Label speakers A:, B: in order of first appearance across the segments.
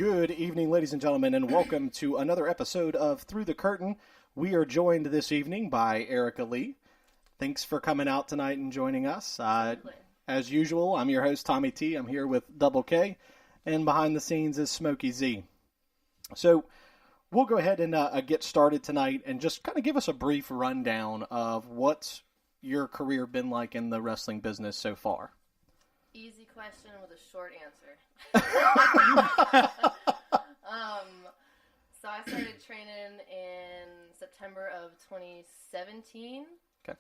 A: Good evening, ladies and gentlemen, and welcome to another episode of Through the Curtain. We are joined this evening by Erica Leigh. Thanks for coming out tonight and joining us. As usual, I'm your host, Tommy T. I'm here with Double K, and behind the scenes is Smokey Z. So we'll go ahead and get started tonight and just kind of give us a brief rundown of what's your career been like in the wrestling business so far.
B: Easy question with a short answer. So I started training in September of 2017.
A: Okay.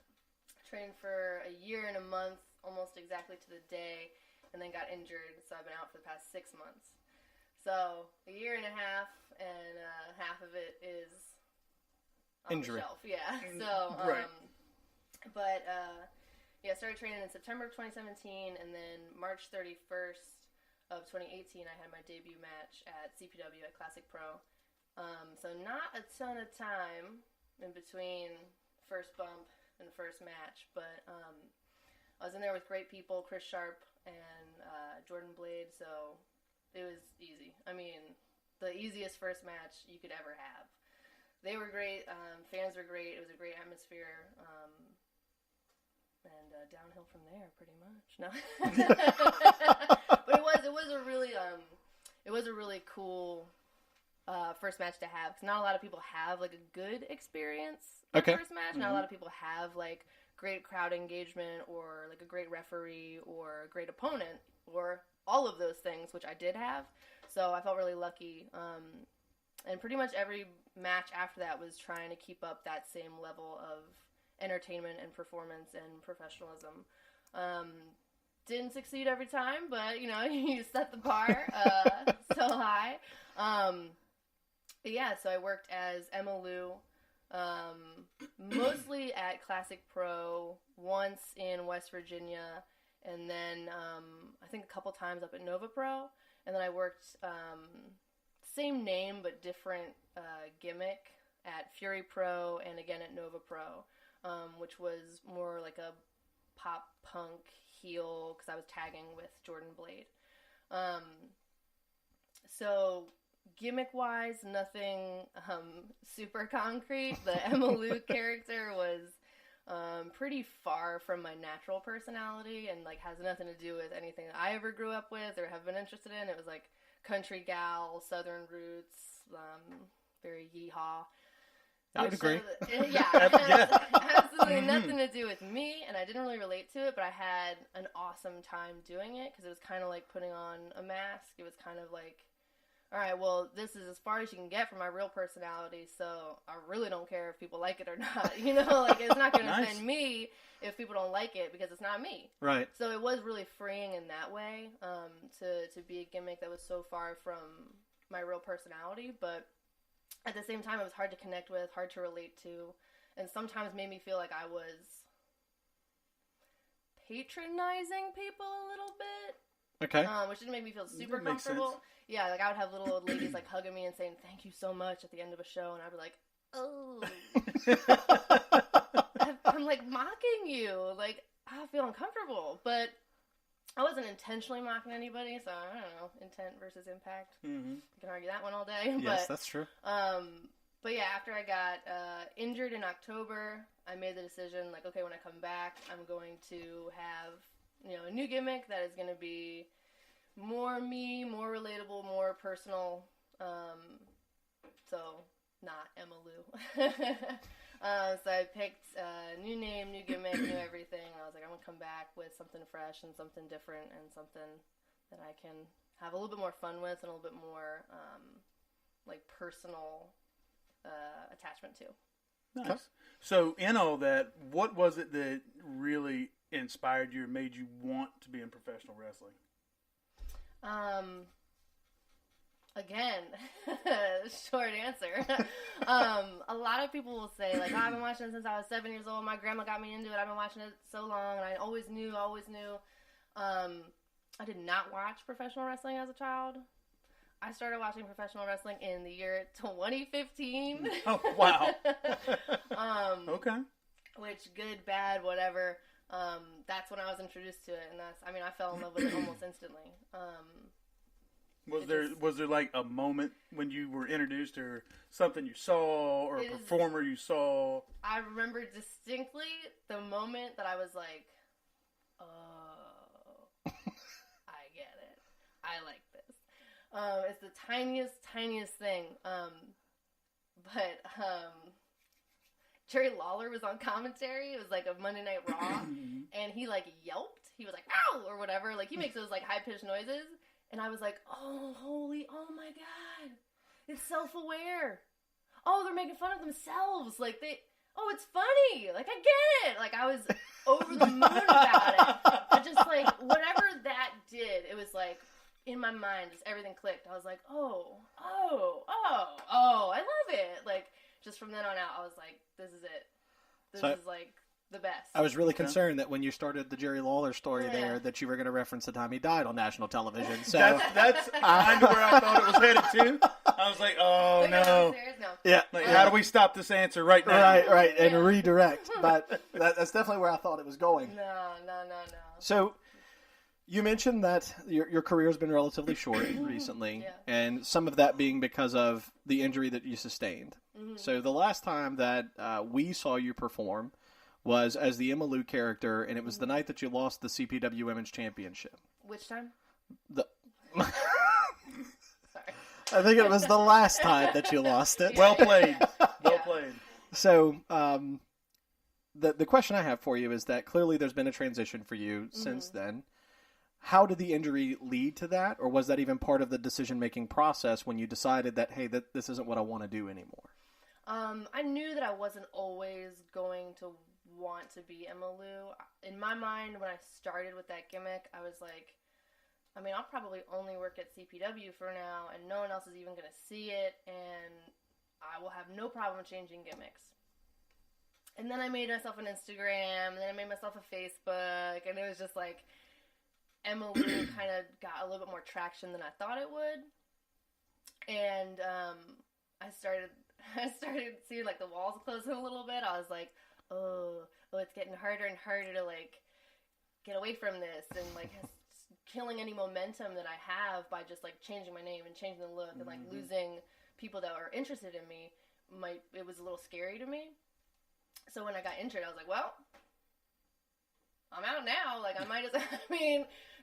B: Trained for a year and a month, almost exactly to the day, and then got injured, so I've been out for the past 6 months. So a year and a half, and half of it is on
A: injury.
B: The shelf. Yeah. So,
C: right.
B: But I started training in September of 2017, and then March 31st of 2018, I had my debut match at CPW at Classic Pro. So not a ton of time in between first bump and the first match, but I was in there with great people, Chris Sharp and Jordan Blade, so it was easy. I mean, the easiest first match you could ever have. They were great, fans were great, it was a great atmosphere, and downhill from there, pretty much. No, but it was a really cool first match to have, because not a lot of people have like a good experience in the first match. Not a lot of people have like great crowd engagement or like a great referee or a great opponent or all of those things, which I did have. So I felt really lucky. And pretty much every match after that was trying to keep up that same level of entertainment and performance and professionalism. Didn't succeed every time, but you set the bar so high. So I worked as Emma Lou, mostly at Classic Pro, once in West Virginia, and then I think a couple times up at Nova Pro, and then I worked same name but different gimmick at Fury Pro and again at Nova Pro, which was more like a pop punk heel, because I was tagging with Jordan Blade. So gimmick-wise, nothing super concrete. The Emma Lou character was pretty far from my natural personality and like has nothing to do with anything that I ever grew up with or have been interested in. It was like country gal, southern roots, very yeehaw.
A: I would agree.
B: Yeah, absolutely nothing to do with me, and I didn't really relate to it, but I had an awesome time doing it, because it was kind of like putting on a mask. It was kind of like, all right, well, this is as far as you can get from my real personality, so I really don't care if people like it or not, like, it's not going to offend me if people don't like it, because it's not me.
A: Right.
B: So it was really freeing in that way, to be a gimmick that was so far from my real personality, but at the same time, it was hard to connect with, hard to relate to, and sometimes made me feel like I was patronizing people a little bit.
A: Okay.
B: Which didn't make me feel super comfortable. Yeah, like I would have little old ladies like hugging me and saying thank you so much at the end of a show, and I'd be like, oh. I'm like mocking you. Like, I feel uncomfortable. But I wasn't intentionally mocking anybody, so I don't know, intent versus impact. Mm-hmm. You can argue that one all day.
A: Yes, that's true.
B: But yeah, after I got injured in October, I made the decision, like, okay, when I come back, I'm going to have, a new gimmick that is going to be more me, more relatable, more personal. So, not Emma Lou. So I picked a new name, new gimmick, new everything. I was like, I'm going to come back with something fresh and something different and something that I can have a little bit more fun with and a little bit more, personal attachment to.
C: Nice. Okay. So in all that, what was it that really inspired you or made you want to be in professional wrestling?
B: Again, short answer. A lot of people will say, like, I've been watching it since I was 7 years old. My grandma got me into it. I've been watching it so long, and I always knew. I did not watch professional wrestling as a child. I started watching professional wrestling in the year 2015.
C: Oh, wow. Okay.
B: Which, good, bad, whatever. That's when I was introduced to it, and I fell in love with it almost instantly.
C: Was there like a moment when you were introduced, or something you saw, or a performer you saw?
B: I remember distinctly the moment that I was like, oh, I get it. I like this. It's the tiniest thing. But Jerry Lawler was on commentary. It was like a Monday Night Raw, and he like yelped. He was like, ow, or whatever. Like, he makes those like high-pitched noises. And I was like, oh my God. It's self-aware. Oh, they're making fun of themselves. Like, it's funny. Like, I get it. Like, I was over the moon about it. I just, like, whatever that did, it was like, in my mind, just everything clicked. I was like, oh, I love it. Like, just from then on out, I was like, this is it. This is, like, the best.
A: I was really concerned that when you started the Jerry Lawler story there, that you were going to reference the time he died on national television. So
C: that's kind of where I thought it was headed to. I was like, oh no.
A: Yeah.
C: Like, how do we stop this answer right now?
A: Right, and redirect. But that's definitely where I thought it was going.
B: No.
A: So you mentioned that your career has been relatively short recently, and some of that being because of the injury that you sustained. Mm-hmm. So the last time that we saw you perform was as the Emma Lou character, and it was the night that you lost the CPW Women's Championship.
B: Which time?
A: Sorry. I think it was the last time that you lost it.
C: Well played. Well played.
A: So, the question I have for you is that clearly there's been a transition for you since then. How did the injury lead to that, or was that even part of the decision-making process when you decided that, hey, this isn't what I want to do anymore?
B: I knew that I wasn't always going to want to be Emma Lou. In my mind, when I started with that gimmick, I was like, I mean, I'll probably only work at CPW for now, and no one else is even going to see it, and I will have no problem changing gimmicks. And then I made myself an Instagram, and then I made myself a Facebook, and it was just like, Emma Lou kind of got a little bit more traction than I thought it would. And I started seeing like the walls closing a little bit. I was like, oh, it's getting harder and harder to like get away from this, and like killing any momentum that I have by just like changing my name and changing the look and like losing people that are interested in me. It was a little scary to me. So when I got injured, I was like, well, I'm out now. Like, I might as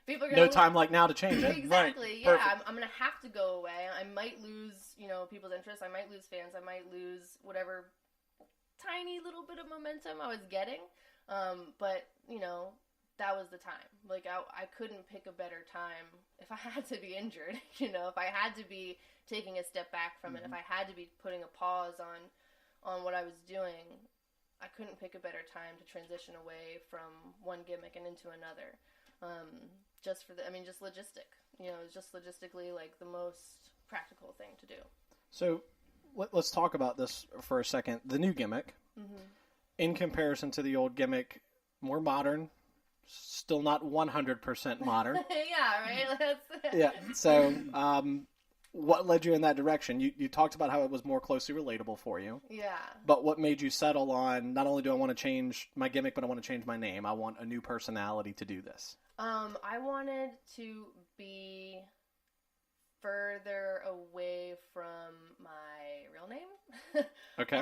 B: people are gonna
A: no time like now to change it.
B: Exactly.
A: Right.
B: Yeah, I'm gonna have to go away. I might lose, people's interest. I might lose fans. I might lose whatever tiny little bit of momentum I was getting. But that was the time. Like, I couldn't pick a better time if I had to be injured. If I had to be taking a step back from it, if I had to be putting a pause on what I was doing, I couldn't pick a better time to transition away from one gimmick and into another. Just logistically, like, the most practical thing to do.
A: So, let's talk about this for a second. The new gimmick, in comparison to the old gimmick, more modern, still not 100% modern.
B: Yeah, right?
A: Yeah, so, what led you in that direction? You talked about how it was more closely relatable for you.
B: Yeah.
A: But what made you settle on, not only do I want to change my gimmick, but I want to change my name. I want a new personality to do this.
B: I wanted to be further away from my real name.
A: Okay.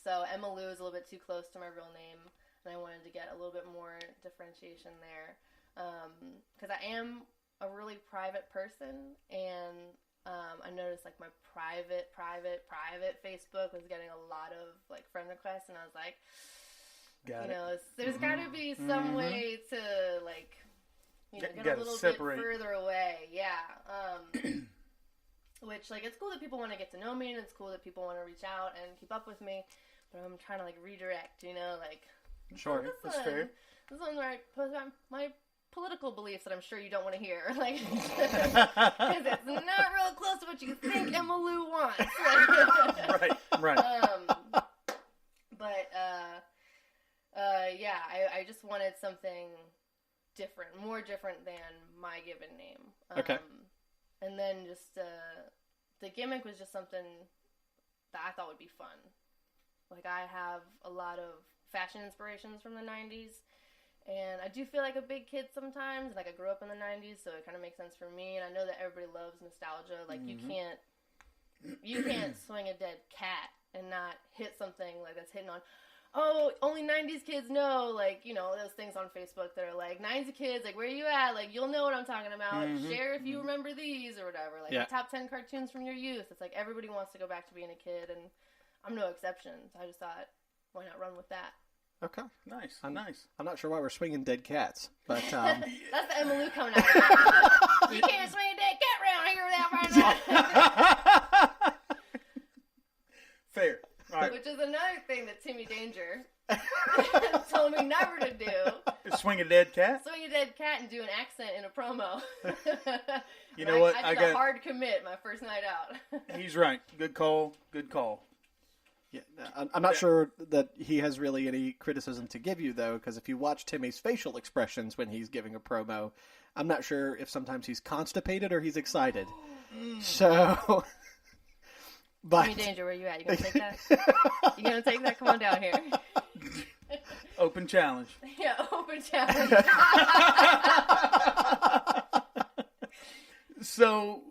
B: So Emma Lou is a little bit too close to my real name, and I wanted to get a little bit more differentiation there. Because I am a really private person, and I noticed like my private Facebook was getting a lot of like friend requests, and I was like, there's got to be some way to like, get a little bit further away. Yeah. Which, like, it's cool that people want to get to know me, and it's cool that people want to reach out and keep up with me, but I'm trying to like redirect, like.
A: Sure, that's fair.
B: This one's where I post my political beliefs that I'm sure you don't want to hear, like, because it's not real close to what you think Emma Lou wants.
C: Right.
B: But I just wanted something different, more different than my given name.
A: Okay.
B: And then just the gimmick was just something that I thought would be fun. Like, I have a lot of fashion inspirations from the 90s, And I do feel like a big kid sometimes. Like, I grew up in the 90s, so it kind of makes sense for me. And I know that everybody loves nostalgia. Like, you can't swing a dead cat and not hit something like that's hitting on, oh, only 90s kids know, like, you know, those things on Facebook that are like, 90s kids, like, where are you at? Like, you'll know what I'm talking about. Share if you remember these or whatever. Like, the top 10 cartoons from your youth. It's like everybody wants to go back to being a kid, and I'm no exception. So I just thought, why not run with that?
A: Okay.
C: Nice. I'm
A: not sure why we're swinging dead cats, but...
B: That's the Emma Lou coming out. You can't swing a dead cat around here without finding out.
C: Fair. All right.
B: Which is another thing that Timmy Danger told me never to do.
C: Swing a dead cat?
B: Swing a dead cat and do an accent in a promo.
C: You know what?
B: I did a hard commit my first night out.
C: He's right. Good call.
A: Yeah, I'm not sure that he has really any criticism to give you, though, because if you watch Timmy's facial expressions when he's giving a promo, I'm not sure if sometimes he's constipated or he's excited. So... But...
B: Timmy Danger, where you at? You gonna take that? You gonna take that? Come on down here.
C: Open challenge.
B: Yeah, open challenge.
C: So,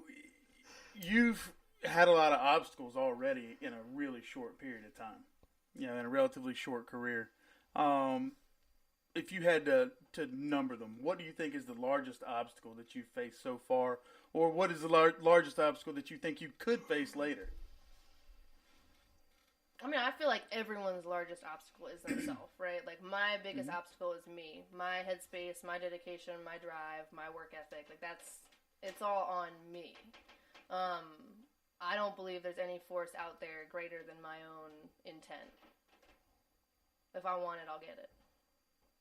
C: you've had a lot of obstacles already in a really short period of time. You know, in a relatively short career. If you had to number them, what do you think is the largest obstacle that you've faced so far? Or what is the largest obstacle that you think you could face later?
B: I mean, I feel like everyone's largest obstacle is themselves, right? Like, my biggest obstacle is me. My headspace, my dedication, my drive, my work ethic. Like, it's all on me. I don't believe there's any force out there greater than my own intent. If I want it, I'll get it.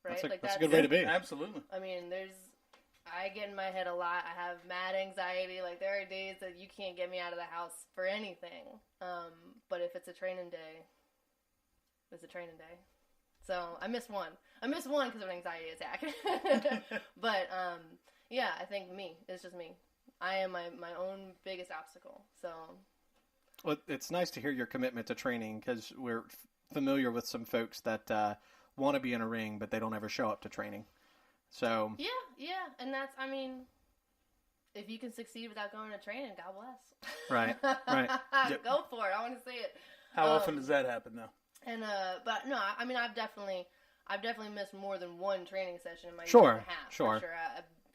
B: Right?
A: That's a good way to be.
C: Absolutely.
B: I mean, I get in my head a lot. I have mad anxiety. Like, there are days that you can't get me out of the house for anything. But if it's a training day, it's a training day. So I missed one. Because of an anxiety attack. But, yeah, I think me. It's just me. I am my own biggest obstacle. So.
A: Well, it's nice to hear your commitment to training, because we're familiar with some folks that want to be in a ring, but they don't ever show up to training. So
B: yeah, and that's, I mean, if you can succeed without going to training, God bless.
A: Right.
B: Go for it. I want to see it.
C: How often does that happen, though?
B: And but no, I mean, I've definitely missed more than one training session in my
A: year
B: and a half.
A: Sure.
B: For sure.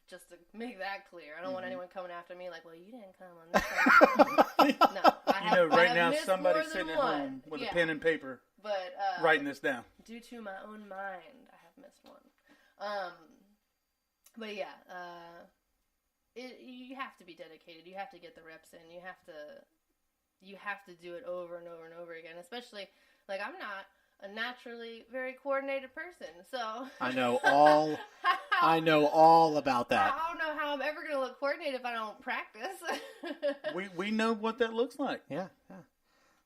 B: Just to make that clear, I don't want anyone coming after me like, well, you didn't come on this time. No,
C: you know, right now somebody's sitting at home with a pen and paper,
B: but
C: writing this down.
B: Due to my own mind, I have missed one. But yeah, you have to be dedicated. You have to get the reps in. You have to do it over and over and over again. Especially, like, I'm not a naturally very coordinated person, so
A: I know all about that.
B: I don't know how I'm ever going to look coordinated if I don't practice.
C: we know what that looks like.
A: Yeah.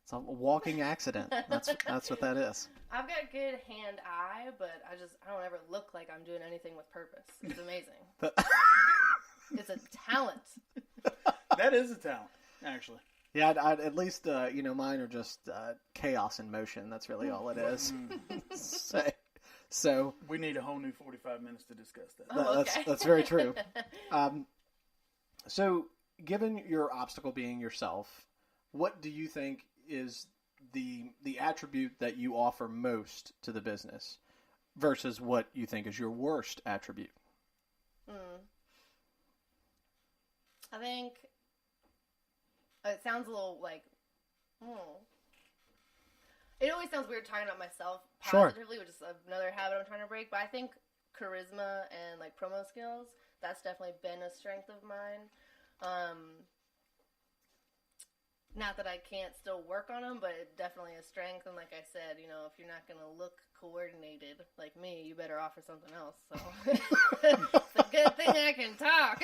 A: It's a walking accident. That's what that is.
B: I've got good hand-eye, but I don't ever look like I'm doing anything with purpose. It's amazing. It's a talent.
C: That is a talent, actually.
A: Yeah, I'd at least, mine are just chaos in motion. That's really all it is. So
C: we need a whole new 45 minutes to discuss that.
B: Okay.
A: That's very true. So, given your obstacle being yourself, what do you think is the attribute that you offer most to the business versus what you think is your worst attribute?
B: I think it sounds a little like, it always sounds weird talking about myself positively, which is another habit I'm trying to break. But I think charisma and like promo skills, that's definitely been a strength of mine. Not that I can't still work on them, but it's definitely a strength. And like I said, you know, if you're not going to look coordinated like me, you better offer something else. So it's a good thing I can talk.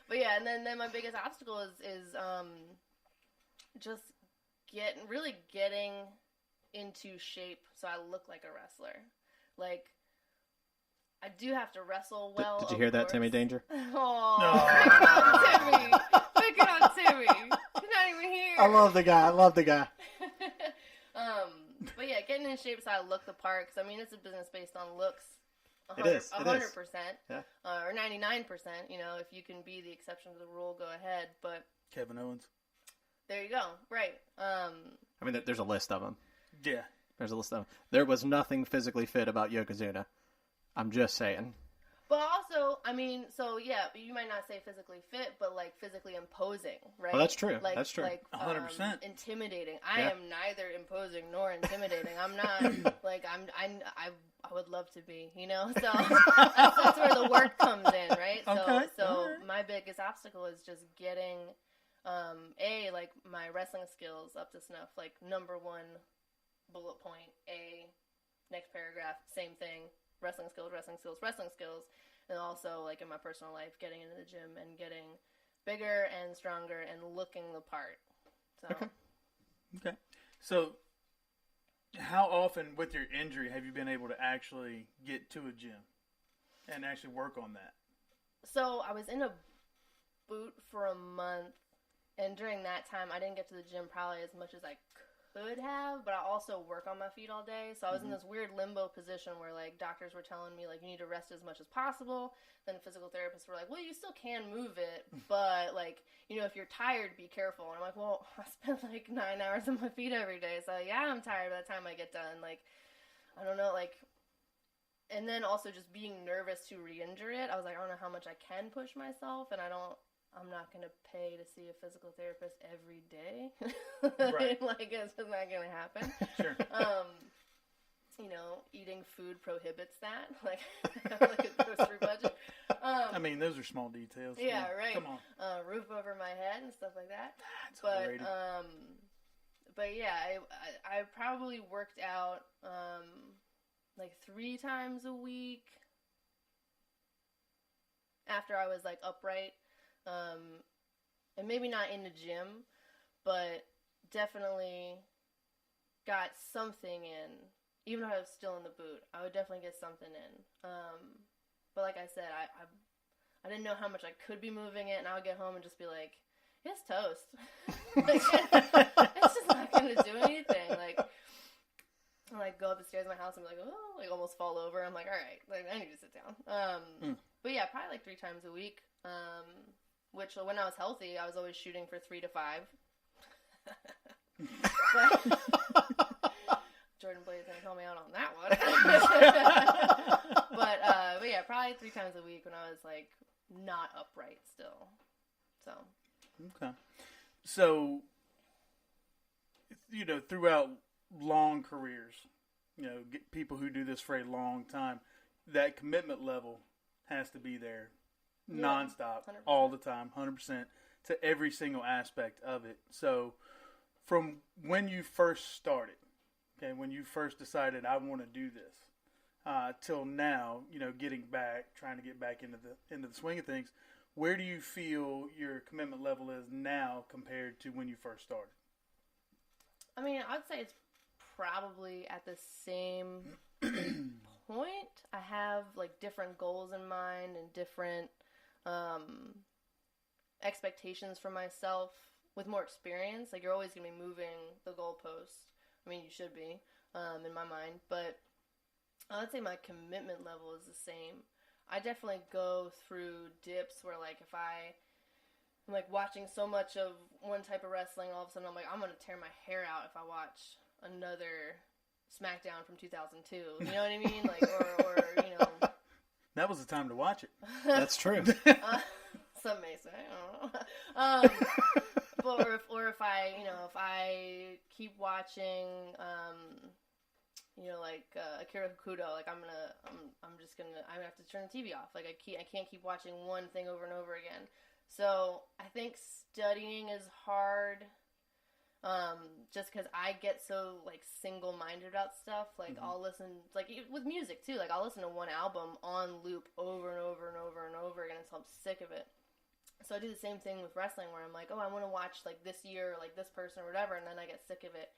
B: But yeah, and then my biggest obstacle is just getting into shape so I look like a wrestler. Like, I do have to wrestle well.
A: Did you hear that, Timmy Danger?
B: Oh, no. Timmy. Pick it on Timmy. He's not even here.
A: I love the guy.
B: But yeah, getting in shape so I look the part. Because, I mean, it's a business based on looks. 100%.
A: It is.
B: 100%.
A: Yeah.
B: Or 99%. You know, if you can be the exception to the rule, go ahead. But
C: Kevin Owens.
B: there you go. Right.
A: I mean, there's a list of them.
C: Yeah.
A: There's a list of them. There was nothing physically fit about Yokozuna. I'm just saying.
B: But also, I mean, so yeah, you might not say physically fit, but like physically imposing, right?
A: Well, that's true.
B: Like,
A: that's true.
B: Like
C: 100%.
B: Intimidating. I am neither imposing nor intimidating. I'm not like I would love to be, you know. So that's where the work comes in, right?
C: Okay.
B: So my biggest obstacle is just getting like my wrestling skills up to snuff. Like number one bullet point, next paragraph, same thing. Wrestling skills, and also like in my personal life, getting into the gym and getting bigger and stronger and looking the part. So.
C: Okay. So, how often with your injury have you been able to actually get to a gym and actually work on that?
B: So I was in a boot for a month, and during that time, I didn't get to the gym probably as much as I could have, but I also work on my feet all day, so I was in this weird limbo position where like doctors were telling me like you need to rest as much as possible, then physical therapists were like, well, you still can move it, but like, you know, if you're tired, be careful. And I'm like, well, I spend like 9 hours on my feet every day, so yeah, I'm tired by the time I get done. Like, I don't know, like, and then also just being nervous to re-injure it. I was like, I don't know how much I can push myself, and I'm not going to pay to see a physical therapist every day.
C: Right.
B: Like, it's just not going to happen.
C: Sure.
B: You know, eating food prohibits that. Like a grocery budget.
C: I mean, those are small details.
B: Yeah, right.
C: Come on.
B: Roof over my head and stuff like that.
C: That's overrated.
B: But yeah, I probably worked out, like 3 times a week after I was like upright. And maybe not in the gym, but definitely got something in. Even if I was still in the boot, I would definitely get something in. But like I said, I didn't know how much I could be moving it, and I would get home and just be like, it's toast. Like, it's just not going to do anything. Like, I like go up the stairs of my house and be like, oh, like almost fall over. I'm like, all right, like I need to sit down. But yeah, probably like 3 times a week. Which when I was healthy, I was always shooting for 3 to 5. But Jordan Blade's gonna call me out on that one. But yeah, probably 3 times a week when I was like not upright still. So.
C: Okay. So, you know, throughout long careers, you know, people who do this for a long time, that commitment level has to be there. Nonstop,
B: 100%.
C: all the time, 100% to every single aspect of it. So, from when you first started, okay, when you first decided I want to do this, till now, you know, trying to get back into the swing of things, where do you feel your commitment level is now compared to when you first started?
B: I mean, I'd say it's probably at the same point. I have like different goals in mind and different expectations for myself with more experience. Like, you're always going to be moving the goalposts. I mean, you should be, in my mind. But I would say my commitment level is the same. I definitely go through dips where, like, if I'm, like, watching so much of one type of wrestling, all of a sudden I'm like, I'm going to tear my hair out if I watch another SmackDown from 2002. You know what I mean? Like, or you know.
C: That was the time to watch it.
A: That's true.
B: Some may say, I don't know. But or if I keep watching, you know, like Akira Hokuto, like I have to turn the TV off. Like I can't keep watching one thing over and over again. So I think studying is hard. Just because I get so, like, single-minded about stuff. Like, I'll listen, like, with music, too. Like, I'll listen to one album on loop over and over and over and over again until I'm sick of it. So I do the same thing with wrestling, where I'm like, oh, I want to watch, like, this year, or, like, this person, or whatever, and then I get sick of it.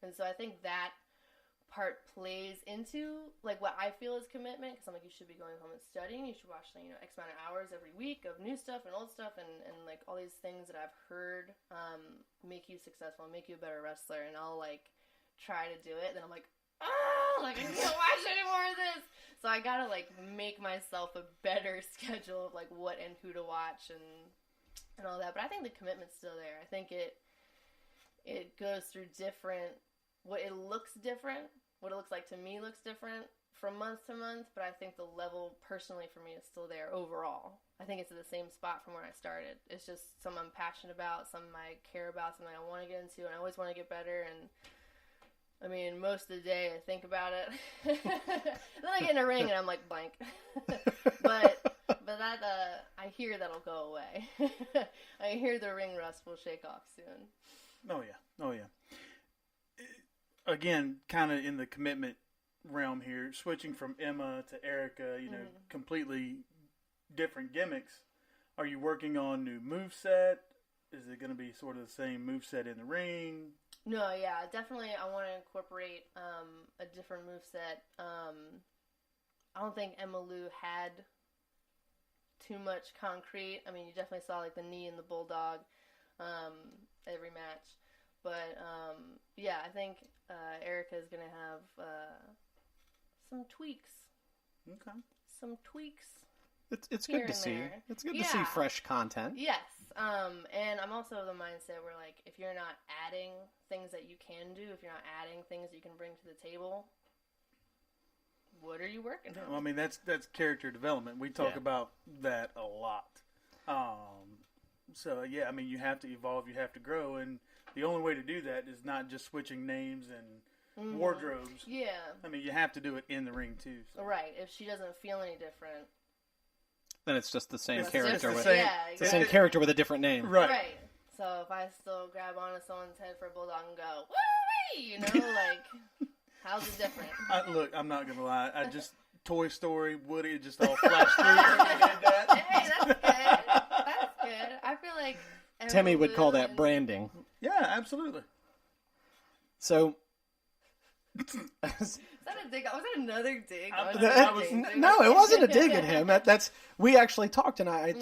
B: And so I think that part plays into, like, what I feel is commitment, because I'm like, you should be going home and studying, you should watch, you know, X amount of hours every week of new stuff and old stuff, and like, all these things that I've heard make you successful, make you a better wrestler, and I'll, like, try to do it. Then I'm like, oh, like I can't watch any more of this. So I gotta like make myself a better schedule of like what and who to watch and all that. But I think the commitment's still there. I think it goes through different. What it looks different. What it looks like to me looks different from month to month. But I think the level personally for me is still there overall. I think it's at the same spot from where I started. It's just something I'm passionate about, something I care about, something I want to get into, and I always want to get better. And I mean, most of the day I think about it. Then I get in a ring and I'm like blank. but that I hear that'll go away. I hear the ring rust will shake off soon.
C: Oh yeah. Again, kind of in the commitment realm here, switching from Emma to Erica, you know, completely different gimmicks. Are you working on new moveset? Is it going to be sort of the same moveset in the ring?
B: No, yeah, definitely I want to incorporate a different moveset. I don't think Emma Lou had too much concrete. I mean, you definitely saw like the knee and the bulldog every match. But yeah, I think Erica is going to have some tweaks.
C: Okay.
B: Some tweaks.
A: It's good to see. It's good to see fresh content.
B: Yes. And I'm also of the mindset where, like, if you're not adding things that you can do, if you're not adding things you can bring to the table, what are you working on?
C: Well, I mean, that's character development. We talk about that a lot. So, yeah, I mean, you have to evolve, you have to grow, and the only way to do that is not just switching names and wardrobes.
B: Yeah.
C: I mean, you have to do it in the ring, too. So.
B: Right. If she doesn't feel any different,
A: then it's just the same character.
B: It's
A: the same character with a different name.
C: Right.
B: So if I still grab onto someone's head for a bulldog and go, woo-wee, you know, like, how's it different?
C: Look, I'm not going to lie. I just, Toy Story, Woody, it just all flashed through when you did that.
B: Hey, that's good. That's good. I feel like
A: Timmy would call that branding.
C: Yeah, absolutely.
A: So...
B: Was that a dig? Was that another dig?
A: No, it wasn't a dig at him. We actually talked, and I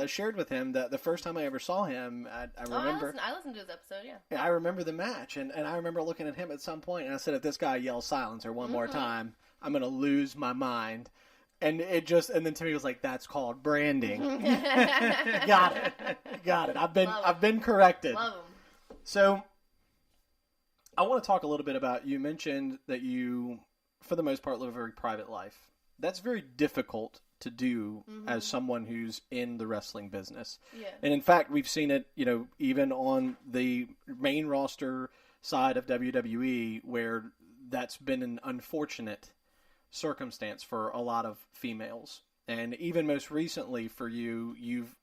A: shared with him that the first time I ever saw him, I remember.
B: I listened to his episode,
A: yeah. I remember the match, and I remember looking at him at some point, and I said, if this guy yells silencer one more time, I'm going to lose my mind. And and then Timmy was like, that's called branding. Got it. I've been corrected.
B: Love him.
A: So, I want to talk a little bit about, you mentioned that you, for the most part, live a very private life. That's very difficult to do as someone who's in the wrestling business.
B: Yeah.
A: And in fact, we've seen it, even on the main roster side of WWE, where that's been an unfortunate circumstance for a lot of females. And even most recently for you, you've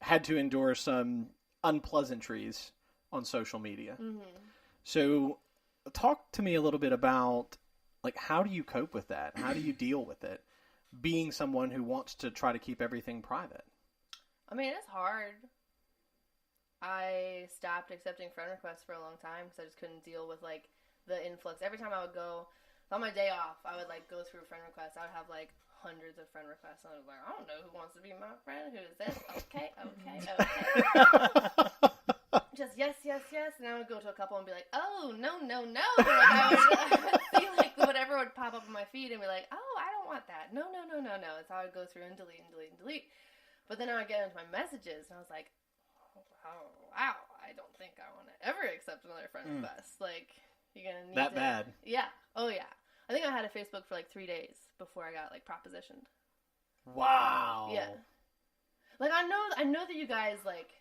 A: had to endure some unpleasantries on social media. So, talk to me a little bit about, like, how do you cope with that? How do you deal with it, being someone who wants to try to keep everything private?
B: I mean, it's hard. I stopped accepting friend requests for a long time because I just couldn't deal with, like, the influx. Every time I would go, on my day off, I would, like, go through friend requests. I would have, like, hundreds of friend requests. And I was like, I don't know who wants to be my friend. Who is this? Okay. Just yes. And I would go to a couple and be like, oh, no. Like, I would see like whatever would pop up on my feed and be like, oh, I don't want that. No. It's how I would go through and delete. But then I would get into my messages and I was like, oh, wow, I don't think I want to ever accept another friend request. Like, you're going to need
A: that bad.
B: Yeah. Oh, yeah. I think I had a Facebook for like 3 days before I got like propositioned.
A: Wow.
B: Yeah. Like, I know that you guys like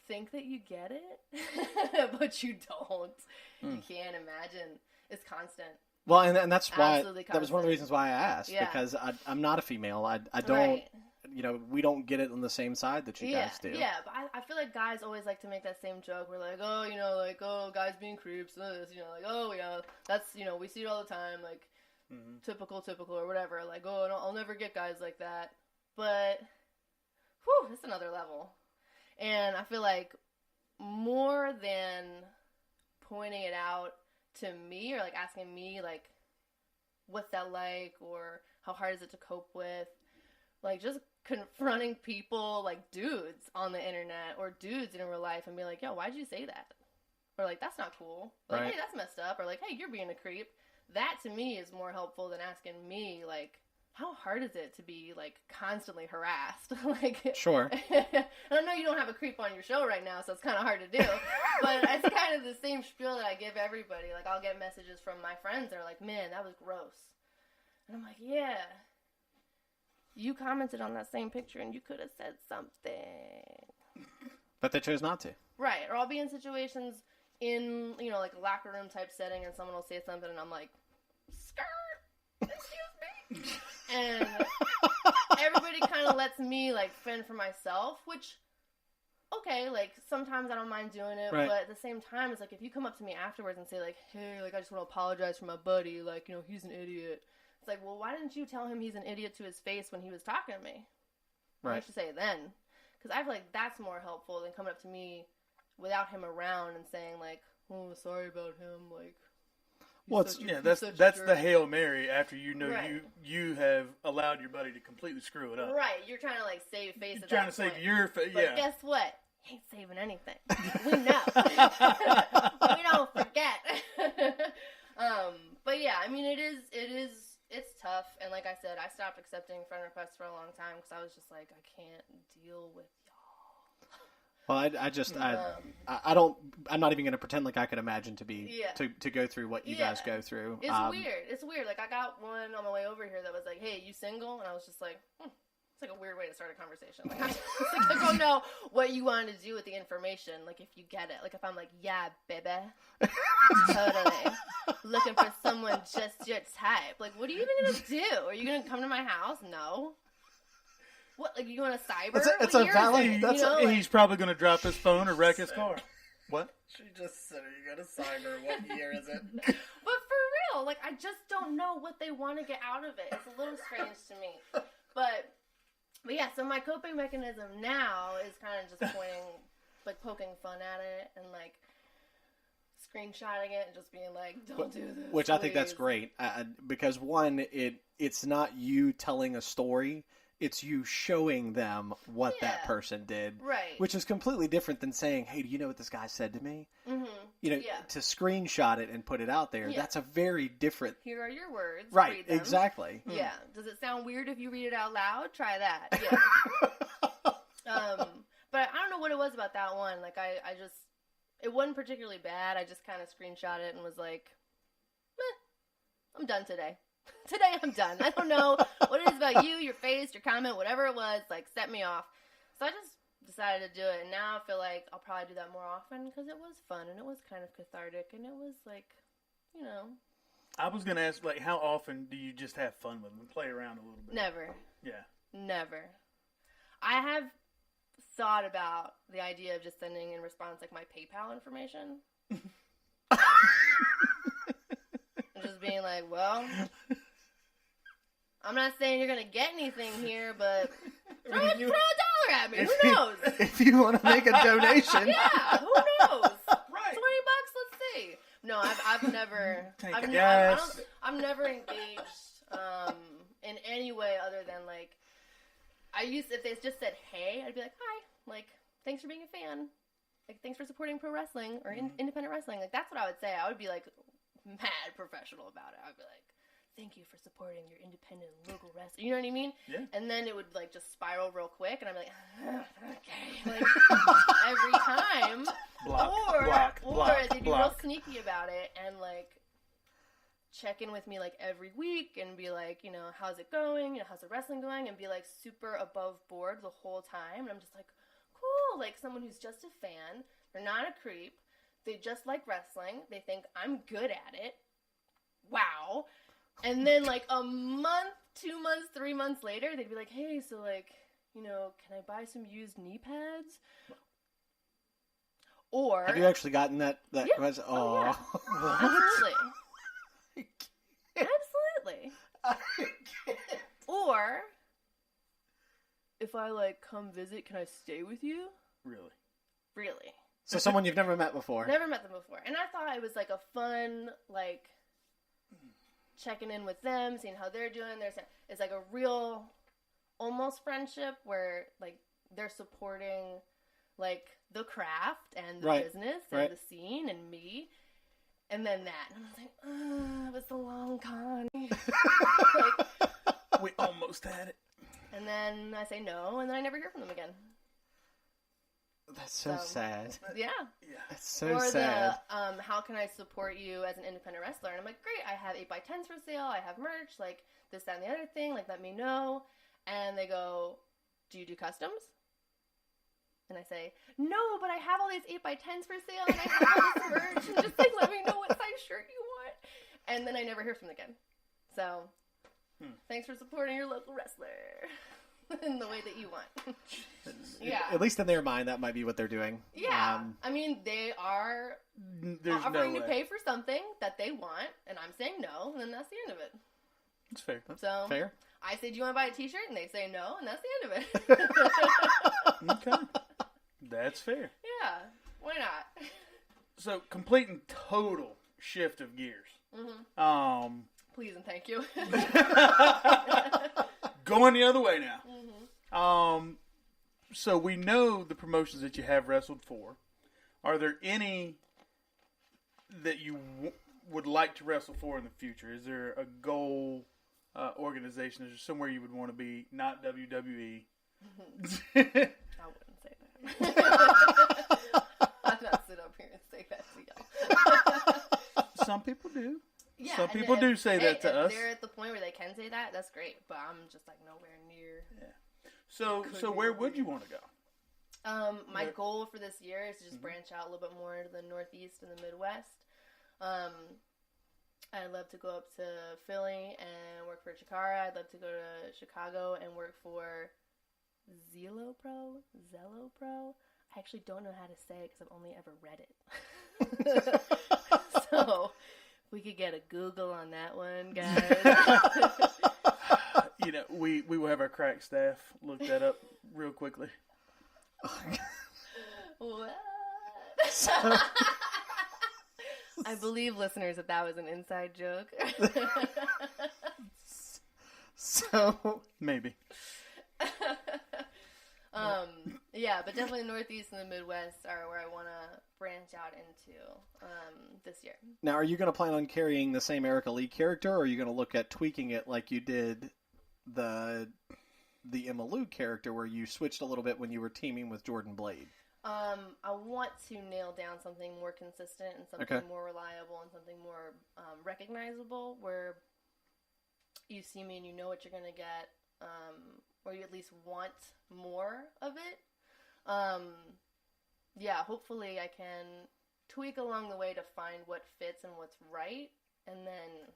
B: think that you get it, but you don't. You can't imagine. It's constant.
A: Well, and that's why
B: Absolutely
A: that was one of the
B: constant.
A: reasons why I asked, because I'm not a female. I don't,
B: Right.
A: We don't get it on the same side that you guys do.
B: Yeah, but I feel like guys always like to make that same joke. We're like, oh, guys being creeps, this, like, oh, that's, we see it all the time, like, typical, or whatever. Like, oh, I'll never get guys like that. But, whew, it's another level. And I feel like more than pointing it out to me or, like, asking me, like, what's that like or how hard is it to cope with, like, just confronting people, like, dudes on the internet or dudes in real life and be like, yo, why'd you say that? or like, that's not cool. Like,
A: Right.
B: hey, that's messed up. Or like, hey, you're being a creep. That to me is more helpful than asking me, like, how hard is it to be, like, constantly harassed? Like,
A: Sure.
B: and I know you don't have a creep on your show right now, so it's kind of hard to do. But it's kind of the same spiel that I give everybody. Like, I'll get messages from my friends that are like, man, that was gross. And I'm like, yeah. You commented on that same picture and you could have said something.
A: But they chose not to.
B: Right. Or I'll be in situations in, you know, like a locker room type setting and someone will say something and I'm like, skirt, excuse me. And everybody kind of lets me, like, fend for myself, which, okay, like, sometimes I don't mind doing it,
A: Right.
B: but at the same time, it's like, if you come up to me afterwards and say, like, hey, like, I just want to apologize for my buddy, like, you know, he's an idiot. It's like, well, why didn't you tell him he's an idiot to his face when he was talking to me? Why don't you say it then? Because I feel like that's more helpful than coming up to me without him around and saying, like, oh, sorry about him, like,
A: Well,
C: that's the Hail Mary after you know
B: Right.
C: you have allowed your buddy to completely screw it up.
B: Right, you're trying to, like, save face
C: You're
B: at
C: trying
B: that
C: to save
B: point.
C: your face.
B: But
C: Yeah.
B: guess what? He ain't saving anything. We know. We don't forget. But yeah, I mean, it's tough. And like I said, I stopped accepting friend requests for a long time because I was just like, I can't deal with
A: Well, I don't. I'm not even going to pretend like I could imagine to go through what you guys go through.
B: It's weird. It's weird. Like, I got one on my way over here that was like, "Hey, you single?" And I was just like, it's like a weird way to start a conversation. Like, I don't know what you want to do with the information. Like, if you get it. Like, if I'm like, "Yeah, baby, totally looking for someone just your type." Like, what are you even gonna do? Are you gonna come to my house? No. What, like, you going to cyber?
A: It's
B: What
A: a
B: year
A: valid-
B: is it?
A: that's
B: You know,
C: He's probably going to drop his phone or wreck his car.
A: What?
D: She just said, "Are you gonna cyber? What year is it?"
B: But for real, like, I just don't know what they want to get out of it. It's a little strange to me. But yeah, so my coping mechanism now is kind of just poking fun at it and, like, screenshotting it and just being like, don't do this.
A: Which I think
B: please.
A: that's great because one, it's not you telling a story. It's you showing them what that person did.
B: Right.
A: Which is completely different than saying, hey, do you know what this guy said to me?
B: Mm-hmm.
A: You know, to screenshot it and put it out there, that's a very different...
B: Here are your words.
A: Right,
B: Read them.
A: exactly.
B: Yeah. Does it sound weird if you read it out loud? Try that. Yeah. But I don't know what it was about that one. Like, I just... It wasn't particularly bad. I just kind of screenshot it and was like, I'm done today. Today I'm done. I don't know what it is about you, your face, your comment, whatever it was, like, set me off. So I just decided to do it, and now I feel like I'll probably do that more often because it was fun, and it was kind of cathartic, and it was, like, you know.
C: I was going to ask, like, how often do you just have fun with them and play around a little bit?
B: Never.
C: Yeah.
B: Never. I have thought about the idea of just sending in response, like, my PayPal information. Just being like, well, I'm not saying you're gonna get anything here, but throw a $1 at me. Who knows?
A: If you want to make a donation,
B: Yeah, who knows?
C: Right.
B: $20. Let's see. No, I've never.
C: Tank
B: I've
C: of
B: never
C: gas.
B: never engaged in any way other than, like, if they just said hey, I'd be like, hi, like, thanks for being a fan, like, thanks for supporting pro wrestling or independent wrestling. Like, that's what I would say. I would be like mad professional about it. I'd be like, thank you for supporting your independent local wrestling. You know what I mean?
C: Yeah.
B: And then it would, like, just spiral real quick, and I'm like, okay, like, every time. Or they'd be real sneaky about it and, like, check in with me, like, every week and be like, you know, how's it going? You know, how's the wrestling going? And be, like, super above board the whole time. And I'm just like, cool, like, someone who's just a fan. They're not a creep. They just like wrestling. They think I'm good at it. Wow. And then, like, a month, 2 months, 3 months later, they'd be like, hey, so, like, you know, can I buy some used knee pads? Or...
A: Have you actually gotten that question?
B: Oh, yeah. Absolutely. Absolutely.
A: I can't.
B: Or, if I, like, come visit, can I stay with you?
C: Really?
B: Really.
A: So someone you've never met before.
B: Never met them before. And I thought it was, like, a fun, like, checking in with them, seeing how they're doing. It's like a real, almost friendship where, like, they're supporting like the craft and the
A: Right.
B: business and
A: Right.
B: the scene and me. And then that. And I was like, it was the long con.
C: We almost had it.
B: And then I say no, and then I never hear from them again.
A: That's so sad.
B: Yeah.
A: That's so
B: Or
A: sad.
B: the, how can I support you as an independent wrestler? And I'm like, great, I have 8x10s for sale, I have merch, like, this, that, and the other thing, like, let me know. And they go, do you do customs? And I say, no, but I have all these 8x10s for sale, and I have all this merch, and just, like, let me know what size shirt you want. And then I never hear from them again. So, thanks for supporting your local wrestler in the way that you want. Yeah.
A: At least in their mind, that might be what they're doing.
B: Yeah. I mean, they are
C: There's
B: offering
C: no
B: to
C: way.
B: pay for something that they want, and I'm saying no, and then that's the end of it.
C: It's fair.
B: So,
A: Fair.
B: I say, do you want to buy a t-shirt? And they say no, and that's the end of it.
C: Okay. That's fair.
B: Yeah. Why not?
C: So, complete and total shift of gears.
B: Mm-hmm. Please and thank you.
C: Going the other way now.
B: Mm-hmm.
C: So we know the promotions that you have wrestled for. Are there any that you would like to wrestle for in the future? Is there a goal organization? Is there somewhere you would want to be? Not WWE.
B: I wouldn't say that. I'm not sit up here and say that to y'all.
C: Some people do.
B: Yeah,
C: Some
B: and
C: people do say that to
B: if
C: us.
B: they're at the point where they can say that, that's great. But I'm just like nowhere near.
C: So where would you want to go?
B: My goal for this year is to just branch out a little bit more into the Northeast and the Midwest. I'd love to go up to Philly and work for Chikara. I'd love to go to Chicago and work for Zelo Pro. I actually don't know how to say it because I've only ever read it. So we could get a Google on that one, guys.
C: We will have our crack staff look that up real quickly.
B: What? I believe, listeners, that was an inside joke.
A: So
C: Maybe.
B: Yeah, but definitely the Northeast and the Midwest are where I want to branch out into this year.
A: now, are you going to plan on carrying the same Erica Leigh character, or are you going to look at tweaking it like you did the Emma Lou character, where you switched a little bit when you were teaming with Jordan Blade?
B: I want to nail down something more consistent and something more reliable and something more recognizable, where you see me and you know what you're going to get, or you at least want more of it. Yeah, hopefully I can tweak along the way to find what fits and what's right, and then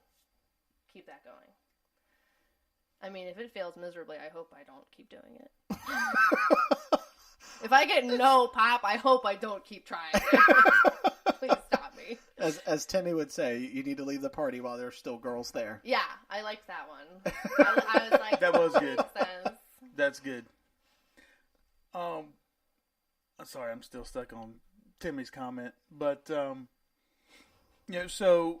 B: keep that going. I mean, if it fails miserably, I hope I don't keep doing it. If I get no pop, I hope I don't keep trying. Please stop me.
A: As Timmy would say, you need to leave the party while there's still girls there.
B: Yeah, I liked that one. I was like,
C: That was good.
B: Makes sense.
C: That's good. Sorry, I'm still stuck on Timmy's comment, but so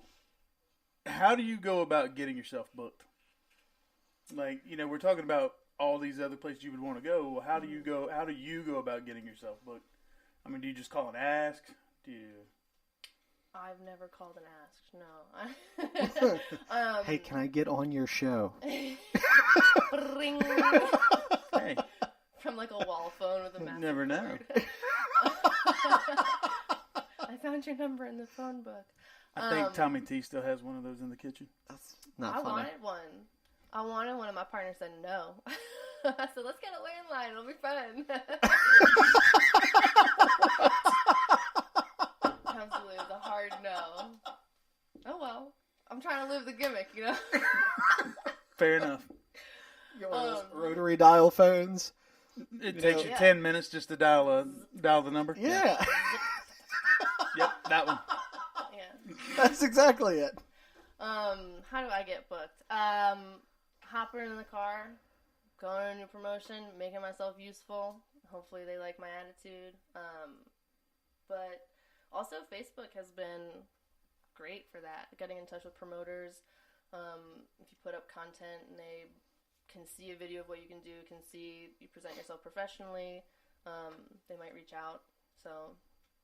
C: how do you go about getting yourself booked? Like, we're talking about all these other places you would want to go. Well, how do you go? How do you go about getting yourself booked? I mean, do you just call and ask? Do you?
B: I've never called and asked. No.
A: Hey, can I get on your show?
B: Ring.
C: Hey,
B: From like a wall phone with a massive
C: never know.
B: cord. I found your number in the phone book.
C: I think Tommy T still has one of those in the kitchen.
A: That's not
B: I
A: funny.
B: wanted one. Of my partners said no. So let's get a landline. It'll be fun. Absolutely, it was a hard no. Oh well. I'm trying to live the gimmick,
C: Fair enough.
A: You want those rotary dial phones?
C: It takes you
B: Yeah.
C: 10 minutes just to dial the number.
A: Yeah.
C: Yep, that one.
B: Yeah.
A: That's exactly it.
B: How do I get booked? Hopping in the car, going to a new promotion, making myself useful. Hopefully they like my attitude. But also Facebook has been great for that. Getting in touch with promoters. If you put up content and they can see a video of what you can do, can see you present yourself professionally. they might reach out. So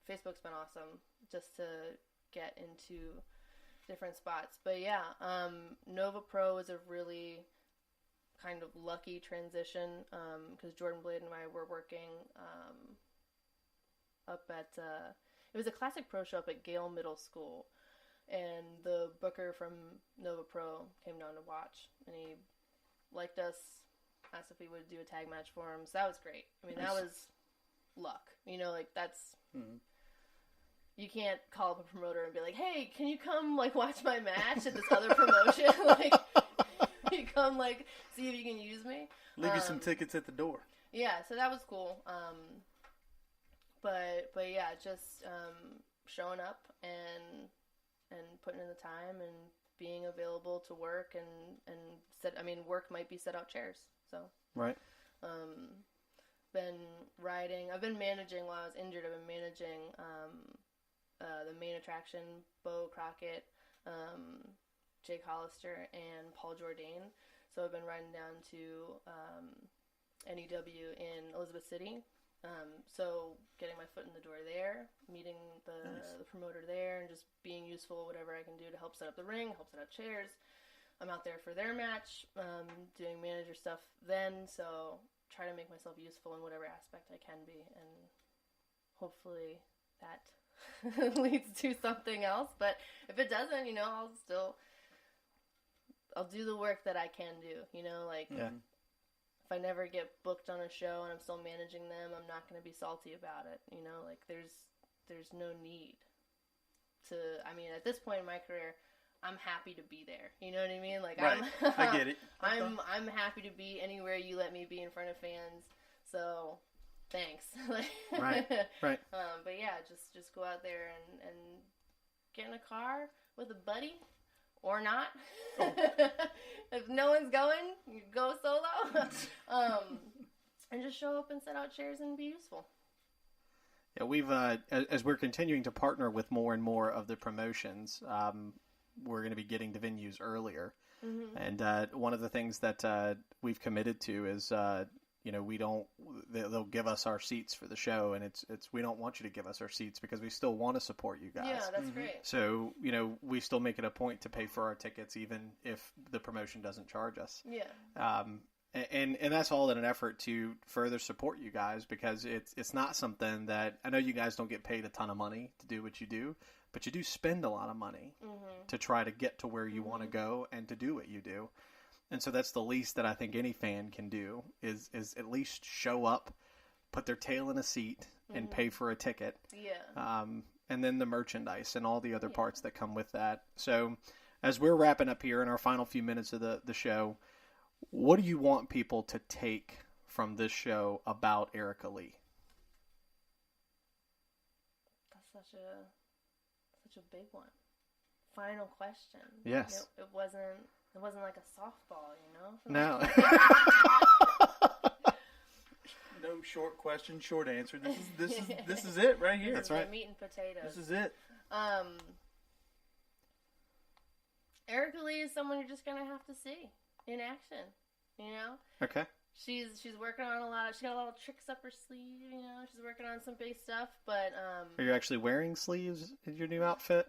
B: Facebook's been awesome just to get into different spots. But yeah, Nova Pro is a really kind of lucky transition because Jordan Blade and I were working up at it was a classic pro show up at Gale Middle School, and the booker from Nova Pro came down to watch, and he liked us, asked if we would do a tag match for him. So that was great. I mean, that was luck, like that's you can't call up a promoter and be like, hey, can you come watch my match at this other promotion? You come see if you can use me.
C: Leave you some tickets at the door.
B: Yeah, so that was cool. But yeah, just showing up and putting in the time and being available to work and work might be set out chairs. So
A: right.
B: Been riding. I've been managing while I was injured. I've been managing the main attraction, Bo Crockett, Jake Hollister, and Paul Jourdain. So I've been riding down to NEW in Elizabeth City. So getting my foot in the door there, meeting the promoter there, and just being useful, whatever I can do to help set up the ring, help set up chairs. I'm out there for their match, doing manager stuff then, so try to make myself useful in whatever aspect I can be, and hopefully that leads to something else. But if it doesn't, I'll do the work that I can do,
A: Yeah.
B: If I never get booked on a show and I'm still managing them, I'm not going to be salty about it, there's no need to, at this point in my career, I'm happy to be there, you know what I mean?
C: Right. I get it.
B: I'm happy to be anywhere you let me be in front of fans, so thanks.
A: Right.
B: But yeah, just go out there and get in a car with a buddy. Or not. If no one's going, you go solo. And just show up and set out chairs and be useful.
A: Yeah, we've as we're continuing to partner with more and more of the promotions, we're going to be getting to venues earlier. Mm-hmm. And one of the things that we've committed to is, they'll give us our seats for the show, and it's we don't want you to give us our seats because we still want to support you guys.
B: Yeah, that's great.
A: So, we still make it a point to pay for our tickets even if the promotion doesn't charge us.
B: Yeah.
A: And that's all in an effort to further support you guys, because it's not something that, I know you guys don't get paid a ton of money to do what you do, but you do spend a lot of money to try to get to where you want to go and to do what you do. And so that's the least that I think any fan can do is at least show up, put their tail in a seat, and pay for a ticket.
B: Yeah.
A: And then the merchandise and all the other parts that come with that. So as we're wrapping up here in our final few minutes of the show, what do you want people to take from this show about Erica Leigh?
B: That's such a big one. Final question.
A: Yes.
B: It wasn't like a softball,
A: No.
C: No short question, short answer. This is it right here.
A: That's right.
B: Meat and potatoes.
C: This is it.
B: Erica Leigh is someone you're just gonna have to see in action.
A: Okay.
B: She's working on she's got a lot of tricks up her sleeve. She's working on some big stuff. But
A: are you actually wearing sleeves in your new outfit?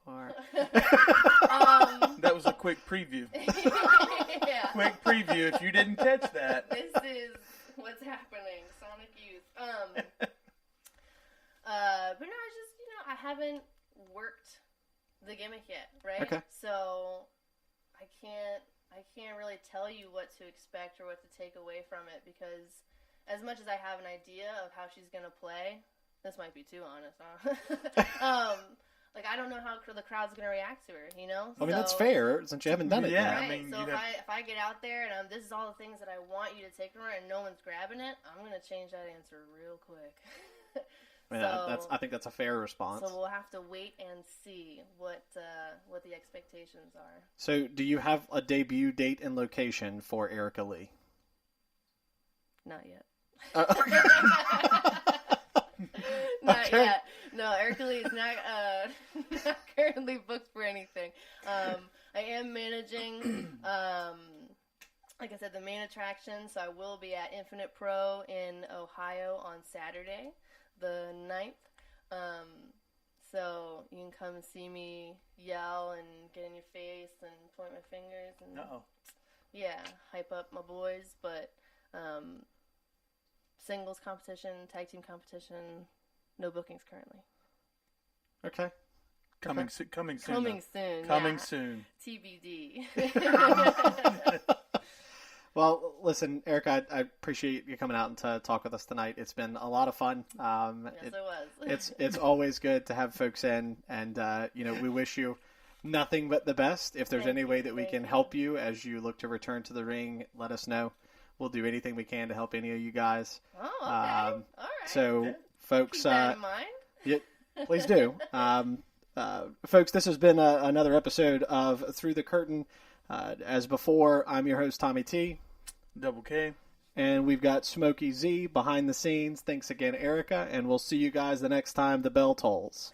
A: Or
C: that was a quick preview.
B: Yeah.
C: Quick preview. If you didn't catch that,
B: this is what's happening. Sonic Youth. But no, it's just I haven't worked the gimmick yet, right?
A: Okay.
B: So I can't really tell you what to expect or what to take away from it, because as much as I have an idea of how she's gonna play, this might be too honest, huh? I don't know how the crowd's going to react to her,
A: that's fair, since you haven't done it yet.
B: Right, if I get out there and this is all the things that I want you to take from her and no one's grabbing it, I'm going to change that answer real quick.
A: I think that's a fair response.
B: So we'll have to wait and see what the expectations are.
A: So do you have a debut date and location for Erica Leigh?
B: Not yet. Not yet. No, Erica Leigh is not currently booked for anything. I am managing like I said, the main attraction. So I will be at Infinite Pro in Ohio on Saturday, the 9th. So you can come and see me yell and get in your face and point my fingers and yeah, hype up my boys. But singles competition, tag team competition, no bookings currently.
A: Okay.
C: Coming soon.
B: Coming soon.
C: Coming
B: yeah.
C: soon.
B: TBD.
A: Well, listen, Erica, I appreciate you coming out and to talk with us tonight. It's been a lot of fun.
B: Yes, it was.
A: It's always good to have folks in, and we wish you nothing but the best. If there's
B: Thank
A: any
B: you.
A: way that we
B: Thank
A: can
B: you.
A: help you as you look to return to the ring, let us know. We'll do anything we can to help any of you guys.
B: Oh, okay. All right.
A: So, folks,
B: keep that in mind.
A: yeah, please do. Folks, this has been another episode of Through the Curtain. As before, I'm your host, Tommy T.
C: Double K.
A: And we've got Smokey Z behind the scenes. Thanks again, Erica, and we'll see you guys the next time the bell tolls.